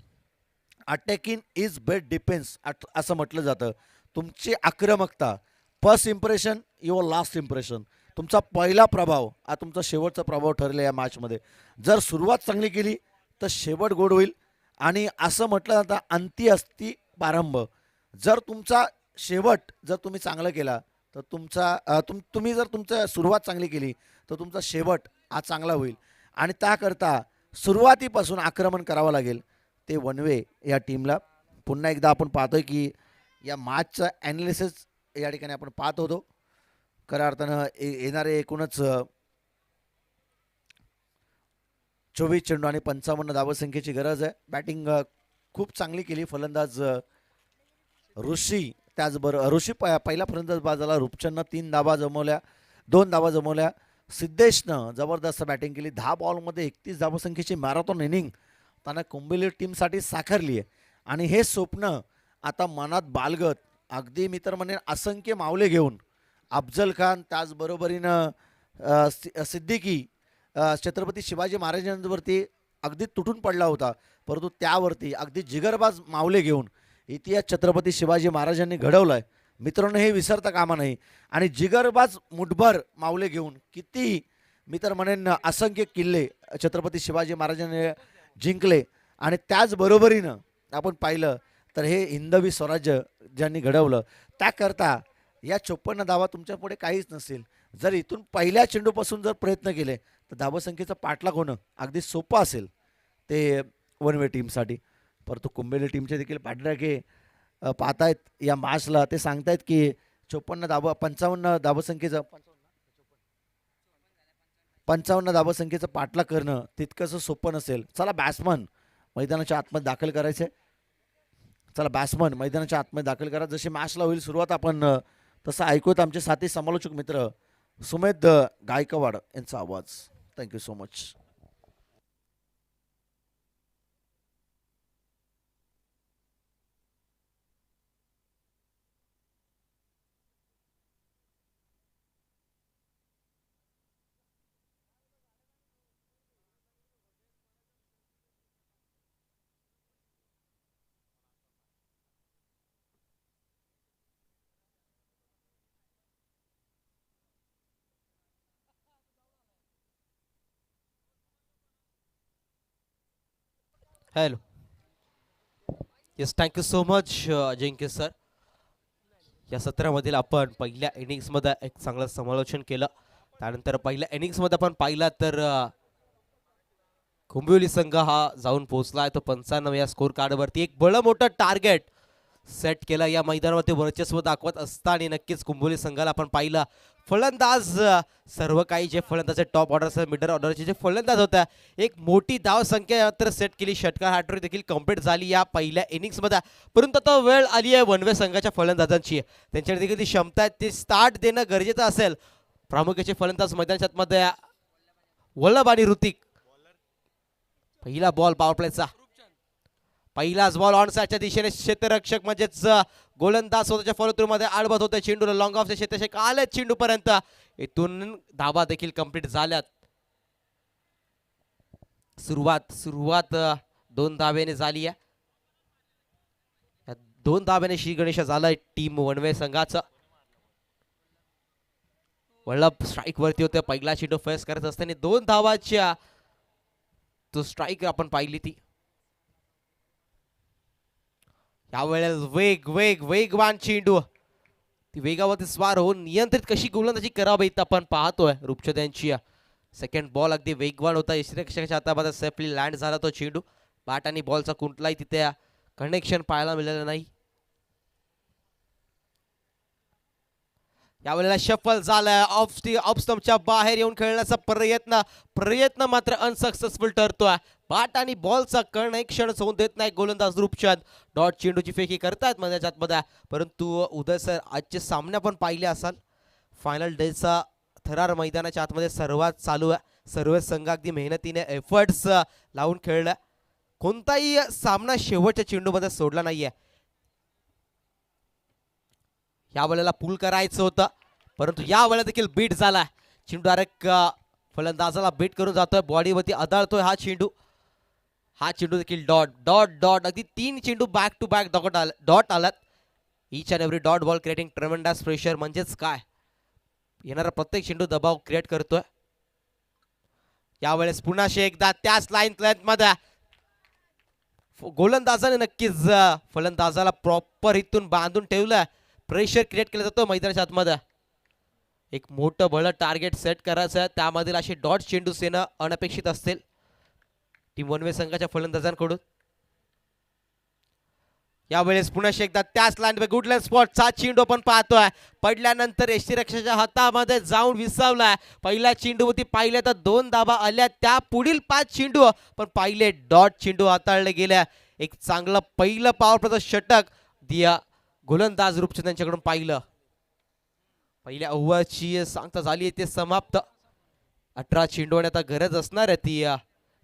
अटॅकिंग इज बेस्ट डिफेन्स असं म्हटलं जातं. तुमची आक्रमकता first impression your last impression. तुमचा पहिला प्रभाव हा तुमचा शेवटचा प्रभाव ठरला या मॅचमध्ये. जर सुरुवात चांगली केली तर शेवट गोड होईल आणि असं म्हटलं जातं अंती असती प्रारंभ. जर तुमचा शेवट जर तुम्ही चांगला केला तर तुम्ही जर तुमचं सुरुवात चांगली केली तर तुमचा शेवट हा चांगला होईल आणि त्याकरता सुरुवातीपासून आक्रमण करावं लागेल ते वनवे या टीमला. पुन्हा एकदा आपण पाहतोय की या मॅचचं ॲनालिसिस या ठिकाणी आपण पाहत होतो. खऱ्या अर्थानं येणारे एकूणच 24 चेंडू आणि 55 धावसंख्येची गरज आहे. बॅटिंग खूप चांगली केली फलंदाज ऋषी. त्याचबरोबर ऋषी पहिला फलंदाज बाजाला रूपचंदनं 2 धावा जमवल्या. सिद्धेशनं जबरदस्त बॅटिंग केली. 10 बॉलमध्ये 31 धावसंख्येची मॅरेथॉन इनिंग त्यांना कुंभिवली टीमसाठी साकारली आहे आणि हे स्वप्न आता मनात बाळगत अगदी मी तर म्हणेन असंख्य मावले घेऊन अफजल खान त्याचबरोबरीनं सिद्दीकी छत्रपती शिवाजी महाराजांवरती अगदी तुटून पडला होता, परंतु त्यावरती अगदी जिगरबाज मावले घेऊन इतिहास छत्रपती शिवाजी महाराजांनी घडवला आहे मित्रांनो, हे विसरता कामा नाही. आणि जिगरबाज मुठभर मावले घेऊन किती मी तर म्हणेन असंख्य किल्ले छत्रपती शिवाजी महाराजांनी जिंकले आणि त्याचबरोबरीनं आपण पाहिलं तर हे हिंदवी स्वराज्य ज्यांनी घडवलं त्याकरता या 54 धावा तुमच्या पुढे काहीच नसेल. जर इथून पहिल्या चेंडूपासून जर प्रयत्न केले तर धावसंख्येचा पाठलाग होणं अगदी सोपं असेल ते वन वे टीमसाठी. परंतु कुंभिवली टीमचे देखील पाठराखे पाहतायत या मॅचला, ते सांगतायत की 55 धावसंख्येचं 55 धावसंख्येचं पाठलाग करणं तितकंसं सोपं नसेल. चला बॅट्समन मैदानाच्या आतमध्ये दाखल करायचे. चला बॅट्समन मैदानाच्या आतमध्ये दाखल करा. जशी मॅचला होईल सुरुवात आपण तसं ऐकूयात आमचे साथी समालोचक मित्र सुमेध गायकवाड यांचा आवाज. Thank you so much. Hello. Yes, thank you so much Ajinkya sir. या सत्रामधील आपण पहिल्या इनिंग्समध्ये एक चांगलं समालोचन केलं. त्यानंतर पहिल्या इनिंग्समध्ये आपण पाहिला तर कुंभिवली संघ हा जाऊन पोहोचला आहे तो 95 या स्कोर कार्डवरती. एक बळं मोठं टार्गेट सेट केलं या मैदानावरती वर्चस्व दाखवत असताना नक्कीच कुंभिवली संघाला आपण पाहिलं. फलंदाज सर्व काही जे फलंदाज टॉप ऑर्डर मिडल ऑर्डरचे जे फलंदाज होत्या एक मोठी धाव संख्या तर सेट केली. षटकार हॅट्रिक देखील कंप्लीट झाली या पहिल्या इनिंग्समध्ये. परंतु आता वेळ आली आहे वनवे संघाच्या फलंदाजांची. त्यांच्याकडे देखील ती क्षमता आहे ते स्टार्ट देणं गरजेचं असेल. प्रामुख्याचे फलंदाज मैदानाच्या मध्ये वल्लभ आणि ऋतिक. पहिला बॉल पॉवर प्लेचा. पहिलाच बॉल ऑन साइडच्या दिशेने क्षेत्ररक्षक म्हणजेच गोलंदाज स्वतःच्या फॉलो मध्ये आडवत होते चेंडूला. लॉंग ऑफच्या क्षेत्ररक्षक आले चेंडू पर्यंत. इथून धावा देखील कंप्लीट झाल्यात. सुरुवात 2 धावेने झाली आहे. 2 धावेने श्री गणेश झालाय टीम वनवे संघाचं. वल्लभ स्ट्राईक वरती होते. पहिला चेंडू फेस करत असताना 2 धावाच्या तो स्ट्राईक आपण पाहिली ती. यावेळेस वेगवान चेंडू. ती वेगावरती स्वार होऊन नियंत्रित कशी गोलंदाजी करावी आपण पाहतोय रूपचंद यांची. सेकंड बॉल अगदी वेगवान होता. यष्टीरक्षकाच्या हातामध्ये सेफली लँड झाला तो चेंडू. बॅट आणि बॉलचा कुठलाही तिथे कनेक्शन पाहायला मिळालं नाही. यावेळेला शफल झालाय. ऑफ स्टंपच्या बाहेर येऊन खेळण्याचा प्रयत्न मात्र अनसक्सेसफुल ठरतोय. बॅट आणि बॉलचा कनेक्शन होऊन देत नाही गोलंदाज रूपचंद. डॉट चेंडूची फेकी करतायत मध्याच्या आतमध्ये. परंतु उदय सर आजचे सामने आपण पाहिले असाल. फायनल डेचा थरार मैदानाच्या आतमध्ये सर्वात चालू आहे. सर्व संघ अगदी मेहनतीने एफर्ट्स लावून खेळला. कोणताही सामना शेवटच्या चेंडूमध्ये सोडला नाहीये. या वेळेला पूल करायचं होतं परंतु या वेळेला देखील बीट झाला. चेंडू डायरेक्ट फलंदाजाला बीट करून जातोय. बॉडीवरती आदळतोय हा चेंडू. हा चेंडू देखील डॉट अगदी 3 चेंडू बॅक टू बॅक डॉट आलात. Each and every dot ball creating ट्रेमेंडस pressure. म्हणजेच काय येणारा प्रत्येक चेंडू दबाव क्रिएट करतोय. यावेळेस पुन्हा एकदा त्याच लाईन मध्ये गोलंदाजाने नक्कीच फलंदाजाला प्रॉपर इथून बांधून ठेवलं. प्रेशर क्रिएट केलं जातं मैदानाच्या आतमध्ये. एक मोठं भलं टार्गेट सेट करायचं. त्यामधील असे डॉट चेंडू येणं अनपेक्षित असतील टीम वनवे संघाच्या फलंदाजांकडून. यावेळेस पुन्हा एकदा त्याच लाईन गुडलँड स्पॉटचा चेंडू आपण पाहतोय. पडल्यानंतर यष्टीरक्षकाच्या हातामध्ये जाऊन विसावलाय. पहिला चेंडू होती पाहिले तर 2 धावा आल्या. त्या पुढील 5 चेंडू पण पाहिले डॉट चेंडू हाताळले गेल्या. एक चांगलं पहिलं पॉवर प्लेचं षटक दिया गोलंदाज रूपचंद यांच्याकडून पाहिलं. पहिल्या ओव्हरची सांगता झाली ते समाप्त. 18 चेंडू आता गरज असणार आहे ती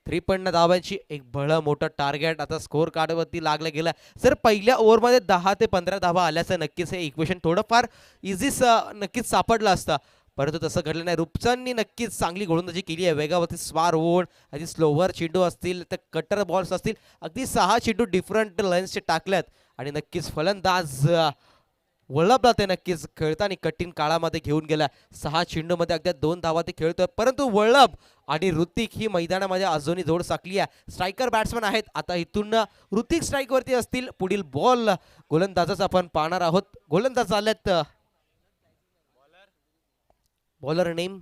53 धावांची. एक भलं मोठं टार्गेट आता स्कोर कार्डवरती लागलं गेलं. जर पहिल्या ओव्हरमध्ये 10 ते 15 धावा आल्याचं नक्कीच हे इक्वेशन थोडंफार इझी नक्कीच सापडलं असतं. परंतु तसं घडलं नाही. रूपचंदनी नक्कीच चांगली गोलंदाजी केली आहे. वेगावरती स्वार होऊन अगदी स्लोवर चेंडू असतील तर कटर बॉल्स असतील अगदी 6 चेंडू डिफरंट लेन्सचे टाकल्यात. आणि नक्कीच फलंदाज वल्लभला ते नक्कीच खेळताना कठीण काळामध्ये घेऊन गेला. 6 चेंडूमध्ये अगदी 2 धावा ते खेळतोय. परंतु वल्लभ आणि ऋतिक ही मैदानामध्ये अजूनही जोड साकली आहे. स्ट्रायकर बॅट्समन आहेत. आता इथून ऋतिक स्ट्राईकवरती असतील. पुढील बॉल गोलंदाजाचा आपण पाहणार आहोत. गोलंदाज आल्यात. बॉलर नेम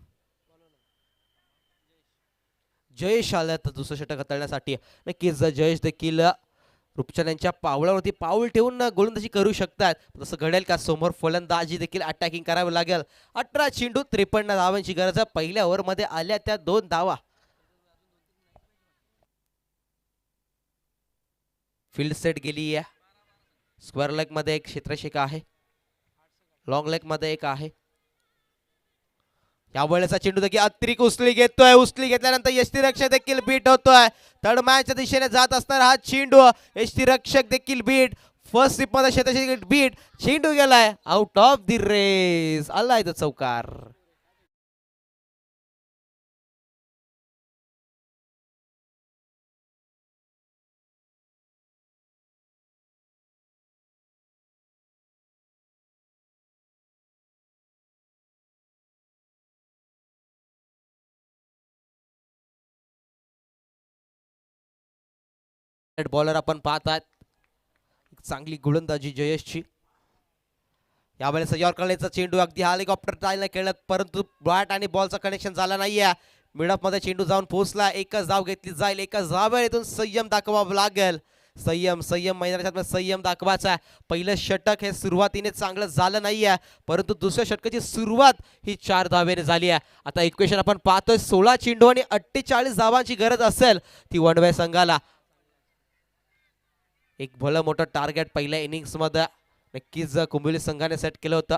जयेश आल्यात दुसरं षटक हाताळण्यासाठी. नक्कीच जयेश देखील रूपचंद यांच्या पावलावरती पाऊल ठेवून गोलंदाजी करू शकतात. तसं घडेल का समोर फलंदाजी देखील अटॅकिंग करावी लागेल. 18 चेंडू 53 धावांची गरज आहे. पहिल्या ओव्हरमध्ये आल्या त्या 2 धावा. फील्ड सेट गेली आहे. स्क्वेअर लेग मध्ये एक क्षेत्ररक्षक आहे. लॉंग लेग मध्ये एक आहे. यावेळेचा चेंडू देखील अतिरिक्त उचली घेतोय. उचली घेतल्यानंतर यष्टीरक्षक देखील बीट होतोय. थर्ड मॅचच्या दिशेने जात असताना हा चेंडू यष्टीरक्षक देखील बीट. फर्स्ट स्लिप मध्ये क्षेत्ररक्षक बीट. चेंडू गेलाय आउट ऑफ द रेस. आलाय तो चौकार. बॉलर आपण पाहतात. चांगली गोलंदाजी जयेशची. यावेळेस यॉर्करचा चेंडू अगदी हेलिकॉप्टर स्टाईलने खेळत, परंतु बॅट आणि बॉलचं कनेक्शन झालं नाहीये. मिडअप मध्ये चेंडू जाऊन पोहोचला. एकच धाव घेतली जाईल. एकच धावेवर इथून संयम दाखवावा लागेल. संयम मैदानाच्या संयम दाखवायचा. पहिलं षटक हे सुरुवातीने चांगलं झालं नाहीये, परंतु दुसऱ्या षटकाची सुरुवात ही 4 धावेने झाली आहे. आता इक्वेशन आपण पाहतोय 16 चेंडू आणि 48 धावांची गरज असेल ती वनवे संघाला. एक भलं मोठं टार्गेट पहिल्या इनिंग्स मध्ये नक्कीच कुंभिवली संघाने सेट केलं होतं.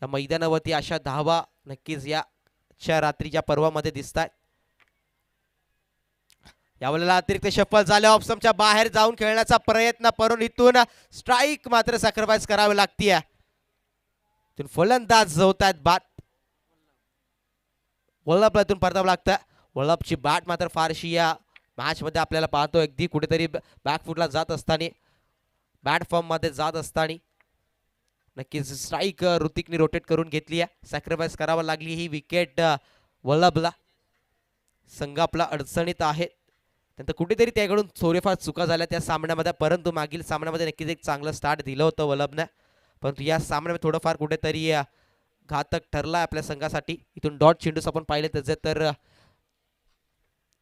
या मैदानावरती अशा धावा नक्कीच याच्या रात्रीच्या पर्वामध्ये दिसत आहेत. यावेळेला अतिरिक्त शफल झाले. ऑप्शनच्या बाहेर जाऊन खेळण्याचा प्रयत्न, करून इथून स्ट्राईक मात्र सॅक्रिफाईस करावी लागतीये. इथून फलंदाज होत आहेत बाद. वल्लभला इथून परतावं लागतं. वल्लभची बॅट मात्र फारशी या मॅच मध्ये आपल्याला पाहतो अगदी कुठेतरी बॅकफुटला जात असताना, बॅट फॉर्म मध्ये जात असताना नक्कीच स्ट्राईक ऋतिकने रोटेट करून घेतली आहे. सॅक्रिफाईस करावं लागली ही विकेट वल्लभला. संघ आपला अडचणीत आहे. नंतर कुठेतरी त्याकडून थोडेफार चुका झाल्या त्या सामन्यामध्ये, परंतु मागील सामन्यामध्ये नक्कीच एक चांगलं स्टार्ट दिलं होतं वल्लभने, परंतु या सामन्यामध्ये थोडंफार कुठेतरी घातक ठरला आपल्या संघासाठी. इथून डॉट चेंडूस आपण पाहिले त्याचे तर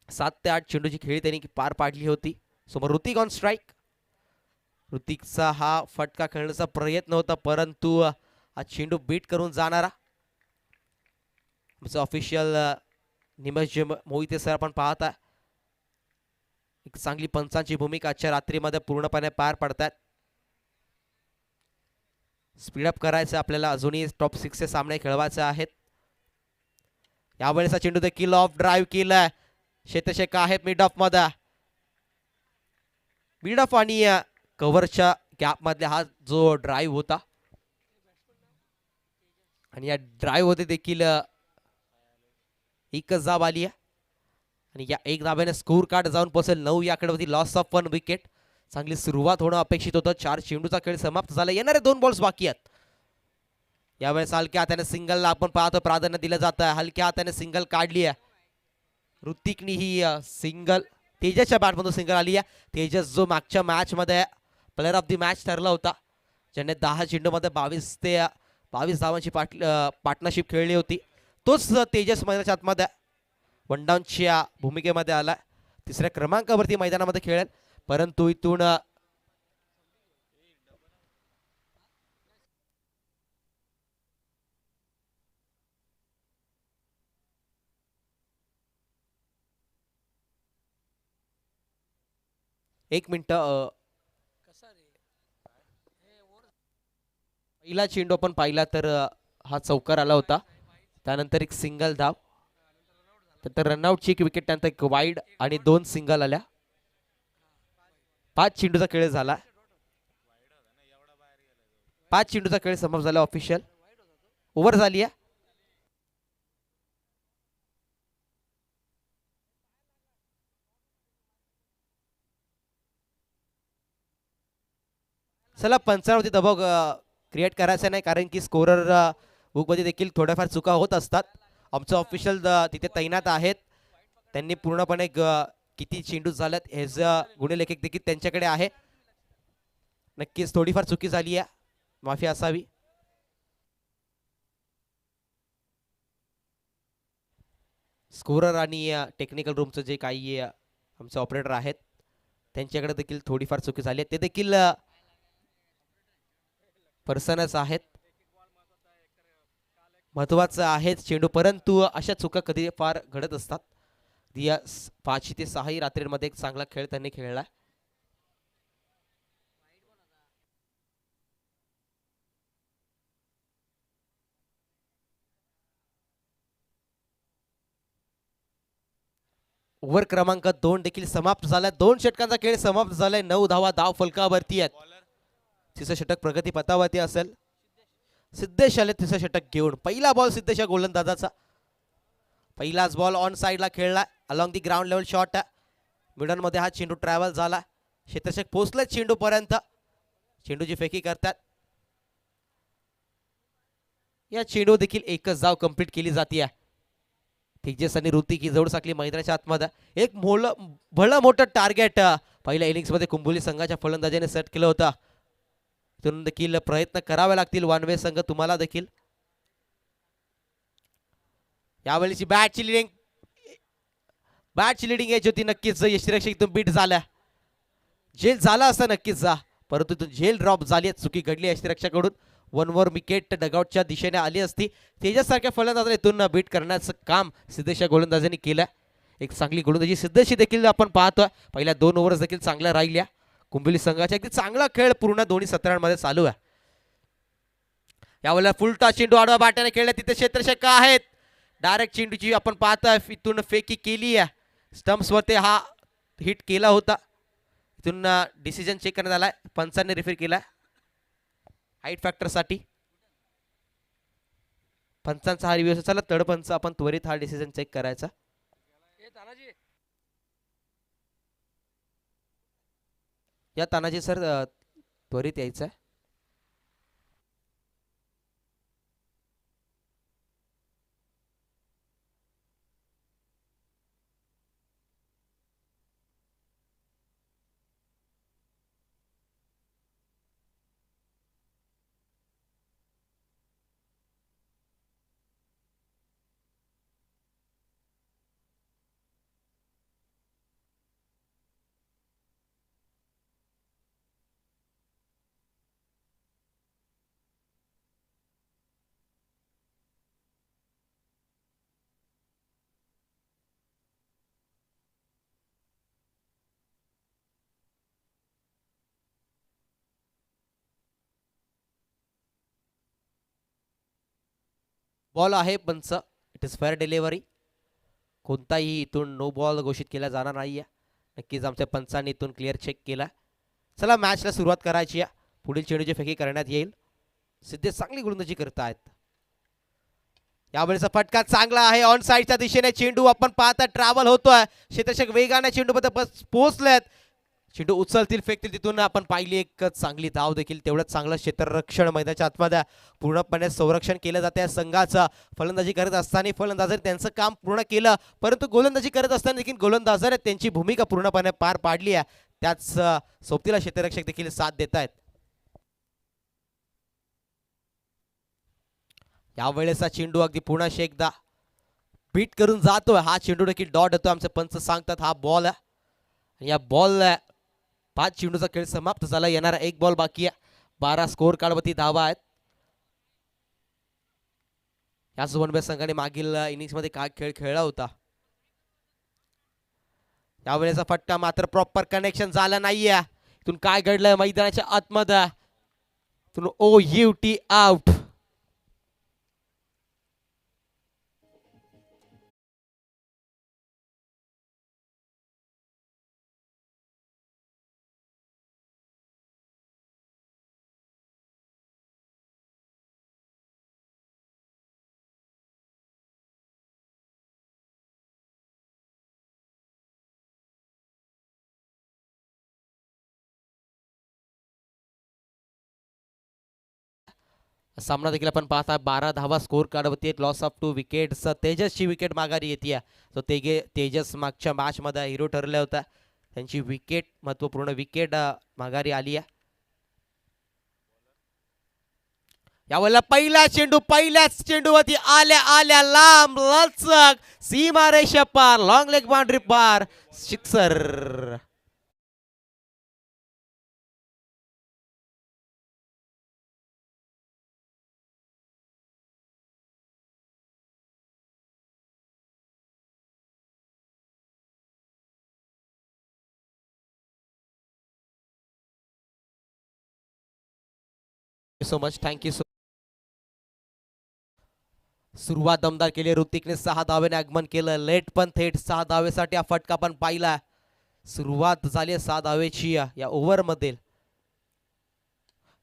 7 ते 8 चेंडूची खेळी त्यांनी पार पाडली होती. समोर ऋतिक ऑन स्ट्राईक. ऋतिकचा हा फटका खेळण्याचा प्रयत्न होता, परंतु हा चेंडू बीट करून जाणारा आमचं ऑफिशियल निमेश मोहिते सर आपण पाहता. एक चांगली पंचांची भूमिका आजच्या रात्रीमध्ये पूर्णपणे पार पडतात. स्पीडअप करायचं आपल्याला, अजूनही टॉप 6 चे सामने खेळवायचे आहेत. यावेळेस चेंडू देखील ऑफ ड्राईव्ह केलाय. शेतशेका आहे मिड ऑफ मध्ये. मिड ऑफ आणि कव्हरच्या गॅप मधला हा जो ड्राईव्ह होता, आणि या ड्राईव्ह मध्ये देखील एकच धाव आली आहे. आणि या एक धाब्याने स्कोर कार्ड जाऊन पोहोचेल 9 या आकड्यावरती. Loss of 1 wicket. चांगली सुरुवात होणं अपेक्षित होतं. 4 चेंडूचा खेळ समाप्त झाला. येणारे 2 बॉल्स बाकी आहेत. यावेळेस हलक्या हाताने सिंगलला आपण पाहतो प्राधान्य दिलं जातं. हलक्या हाताने सिंगल काढली आहे ऋतिकनी. ही सिंगल तेजसच्या बॅटमधून सिंगल आली आहे. तेजस जो मागच्या मॅच मध्ये प्लेअर ऑफ द मॅच ठरला होता, ज्याने 10 चेंडूमध्ये 22 धावांची पार्टनरशिप खेळली होती, तोच तेजस मैदानाच्या आतमध्ये वन डाऊनच्या भूमिकेमध्ये आला. 3ऱ्या क्रमांकावरती मैदानामध्ये खेळेल, परंतु इथून एक मिनिट. पहिला चेंडू आपण पाहिला तर हा चौकार आला होता, त्यानंतर एक सिंगल धाव, त्यानंतर रनआउटची एक विकेट, त्यानंतर एक वाईड आणि 2 सिंगल आल्या. 5 चेंडूचा खेळ झाला. 5 चेंडूचा खेळ समाप्त झाला. ऑफिशियल ओव्हर झाली आहे. चला पंचावरती दबाव क्रिएट करायचा नाही, कारण की स्कोरर बुकमध्ये देखील थोड्याफार चुका होत असतात. आमचं ऑफिशियल तिथे तैनात आहेत. त्यांनी पूर्णपणे किती चेंडू झालेत ह्याचं गुणलेखक देखील त्यांच्याकडे आहे. नक्कीच थोडीफार चुकी झाली आहे, माफी असावी. स्कोरर आणि टेक्निकल रूमचं जे काही आमचे ऑपरेटर आहेत त्यांच्याकडे देखील थोडीफार चुकी झाली आहे. ते देखील पर्सनच आहेत, महत्वाचं आहेच चेंडू, परंतु अशा चुका कधी फार घडत असतात. 5 ते 6 रात्रीमध्ये एक चांगला खेळ त्यांनी खेळला. ओव्हर क्रमांक 2 देखील समाप्त झाला. 2 षटकांचा खेळ समाप्त झालाय. 9 धावा धाव फलकावरती आहेत. तिसरं षटक प्रगती पथावरती असेल. सिद्धेश आले तिसरं षटक घेऊन. पहिला बॉल सिद्धेश गोलंदाजाचा. पहिलाच बॉल ऑन साइडला खेळला. Along the ground level shot. Middle मध्ये हा चेंडू ट्रॅव्हल झाला. क्षेत्ररक्षक पोहोचले चेंडू पर्यंत. चेंडूची फेकी करतात. या चेंडू देखील एकच धाव कंप्लीट केली जाते. तेजस आणि ऋतिक ही जोड साकली मैदानाच्या आतमध्ये. एक भलं मोठं टार्गेट पहिल्या इनिंग्स मध्ये कुंभोली संघाच्या फलंदाजाने सेट केलं होतं. इथून देखील प्रयत्न करावे लागतील वानवे संघ तुम्हाला देखील. यावेळीची बॅटची लिडिंग एज होती. नक्कीच यष्टीरक्षक इथून बीट झाला. झेल झाला असं नक्कीच जा, परंतु इथून झेल ड्रॉप झाली. चुकी घडली यष्टीरक्षकाकडून. 1 ओव्हर विकेट डगआउटच्या दिशेने आली असती. तेजस सारख्या फलंदाजाला इथून बीट करण्याचं काम सिद्धेश या गोलंदाजांनी केलं. एक चांगली गोलंदाजी सिद्धेशी देखील आपण पाहतोय. पहिल्या 2 ओव्हर्स देखील चांगल्या राहिल्या. कुंभोली संघाचा अगदी चांगला खेळ पूर्ण दोन्ही सत्रांमध्ये चालू आहे. यावेळेला फुलटा चेंडू आडवा बाट्याने खेळला. तिथे क्षेत्ररक्षक आहेत. डायरेक्ट चेंडूची आपण पाहतोय इथून फेकी केली आहे. स्टम्प्स वरती हा हिट केला होता. इथून डिसिजन चेक करण्यात आलाय. पंचांनी रेफर केलाय हाईट फॅक्टर साठी. पंचांचा हा रिव्ह्यू चला तडपंच आपण त्वरित हा डिसिजन चेक करायचा. या तानाजी सर त्वरित यायचं आहे. बॉल आहे पंच. It is fair delivery. कोणताही इथून नो बॉल घोषित केला जाणार नाहीये. नक्कीच आमच्या पंचांनी इथून क्लिअर चेक केला. चला मॅचला सुरुवात करायची आहे. पुढील चेंडूची फेकी करण्यात येईल. सिद्धेश चांगली गोलंदाजी करतायत. यावेळेचा फटका चांगला आहे. ऑन साईडच्या दिशेने चेंडू आपण पाहता ट्रॅव्हल होतोय. क्षेत्ररक्षक वेगाने चेंडूमध्ये पोहोचलेत. चेंडू उचलतील फेकतील. तिथून आपण पाहिली एक चांगली धाव देखील. तेवढंच चांगलं क्षेत्ररक्षण मैदानाच्या आतमध्ये पूर्णपणे संरक्षण केलं जाते या संघाचं. फलंदाजी करत असताना फलंदाजाने त्यांचं काम पूर्ण केलं, परंतु गोलंदाजी करत असताना देखील गोलंदाजाने त्यांची भूमिका पूर्णपणे पार पाडली आहे. त्याच सोबतीला क्षेत्ररक्षक देखील साथ देत आहेत. यावेळेचा चेंडू अगदी पुन्हा एकदा बीट करून जातोय. हा चेंडू देखील डॉट होतो. आमचे पंच सांगतात हा बॉल आहे. या बॉल 5 चेंडूचा खेळ समाप्त झाला. येणारा 1 बॉल बाकी आहे. 12 स्कोर कार्डवरती धावा आहेत. याच वनवे संघाने मागील इनिंग्स मध्ये काय खेळ खेळला होता. यावेळेचा फटका मात्र प्रॉपर कनेक्शन झाला नाहीये. इथून काय घडलंय मैदानाच्या आतमध्ये. इथून OUT आउट. सामना देखील आपण पाहता 12 धावा स्कोर कार्डवरती. Loss of 2 wickets. तेजसची विकेट माघारी येते. तो तेजस मागच्या मॅच मध्ये हिरो ठरला होता. त्यांची विकेट महत्वपूर्ण विकेट माघारी आली आहे. यावेळेला पहिल्याच चेंडूवरती आल्या लांब लचक सीमारेषा पार. लॉंग लेग बाउंड्री पार. Sixer. So much. Thank you so. सुरुवात दमदार केली. ऋतिकने 6 धावेने आगमन केलं. लेट पण थेट 6 धावेसाठी हा फटका पण पाहिला. सुरुवात झाली 6 धावेची या ओव्हर मध्ये.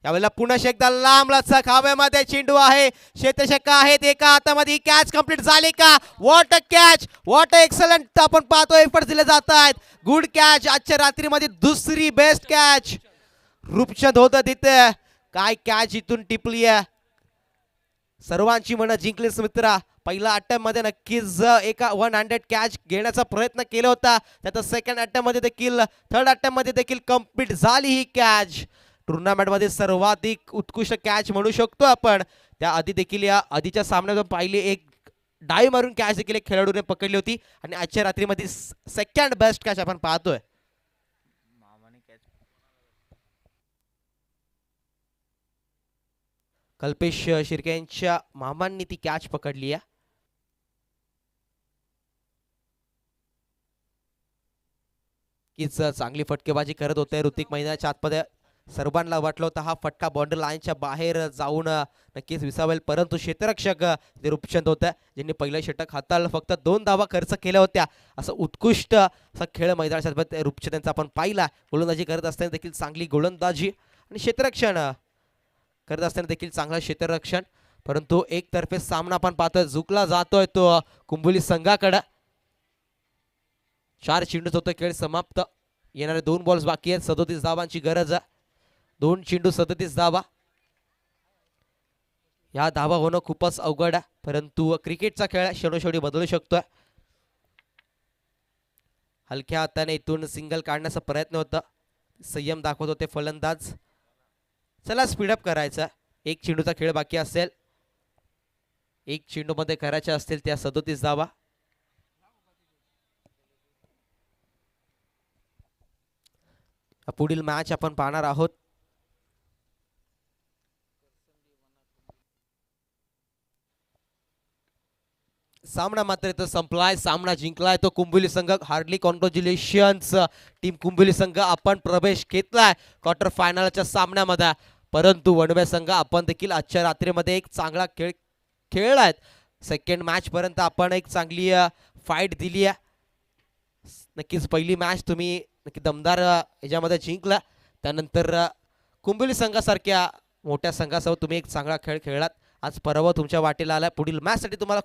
यावेळेला पुन्हा एकदा लांब लचक हवेमध्ये चेंडू आहे. क्षेत्ररक्षक आहेत एका हातामध्ये. कॅच कंप्लीट झाली का? What a catch. What a excellent आपण पाहतो. एफर्ट दिले जात आहेत. Good catch. आजच्या रात्रीमध्ये दुसरी बेस्ट कॅच. रूपचंद होतं तिथे. काय कॅच इथून टिपली आहे. सर्वांची मनं जिंकलीस मित्रा. पहिला अटेम्प्ट मध्ये नक्कीच एका 100 कॅच घेण्याचा प्रयत्न केला होता. त्यात सेकंड अटेम्प्ट मध्ये देखील, थर्ड अटेम्प्ट मध्ये देखील कम्प्लीट झाली ही कॅच. टुर्नामेंट मध्ये सर्वाधिक उत्कृष्ट कॅच म्हणू शकतो आपण. त्या आधी देखील या आधीच्या सामन्यात पाहिली एक डाय मारून कॅच देखील एक खेळाडूने पकडली होती आणि आजच्या रात्रीमध्ये सेकंड बेस्ट कॅच आपण पाहतोय. कल्पेश शिर्के यांच्या मामांनी ती कॅच पकडली आहे. कीच चांगली फटकेबाजी करत होते ऋतिक मैदानाच्या आतमध्ये. सर्वांना वाटलं होतं हा फटका बाउंड्री लाईनच्या बाहेर जाऊन नक्कीच विसावेल, परंतु क्षेत्ररक्षक जे रूपचंद होते ज्यांनी पहिलं षटक हाताळलं, फक्त 2 धावा खर्च केल्या होत्या. असं उत्कृष्ट असा खेळ मैदानाच्या रूपचंद यांचा आपण पाहिला. गोलंदाजी करत असताना देखील चांगली गोलंदाजी आणि क्षेत्ररक्षण करत असताना देखील चांगलं क्षेत्ररक्षण, परंतु एकतर्फे सामना आपण पाहतोय, झुकला जातोय तो कुंभोली संघाकडे. 4 चेंडूच होतं खेळ समाप्त. येणारे 2 बॉल्स बाकी आहेत. 37 धावांची गरज आहे. 2 चेंडू 37 धावा. या धावा होणं खूपच अवघड आहे, परंतु क्रिकेटचा खेळ क्षणोक्षणी बदलू शकतोय. हलक्या हाताने इथून सिंगल काढण्याचा प्रयत्न होता. संयम दाखवत होते फलंदाज. चला स्पीडअप करायचा. 1 चेंडूचा खेळ बाकी असेल. 1 चेंडू मध्ये करायच्या असतील त्या 37 धावा. पुढील मॅच आपण पाहणार आहोत. सामना मात्र इथं संपलाय. सामना जिंकलाय तो कुंभोली संघ. हार्डली कॉन्ग्रॅच्युलेशन्स टीम कुंभोली संघ. आपण प्रवेश घेतलाय क्वार्टर फायनलच्या सामन्यामध्ये, परंतु वणवे संघ आपण देखील आजच्या रात्रीमध्ये एक चांगला खेळ खेळलाय. सेकंड मॅच पर्यंत आपण एक चांगली फाईट दिली आहे. नक्कीच पहिली मॅच तुम्ही नक्की दमदार याच्यामध्ये जिंकला. त्यानंतर कुंभोली संघासारख्या मोठ्या संघासोबत तुम्ही एक चांगला खेळ खेळलात. आज परवा तुमच्या वाटेला आला. पुढील मॅचसाठी तुम्हाला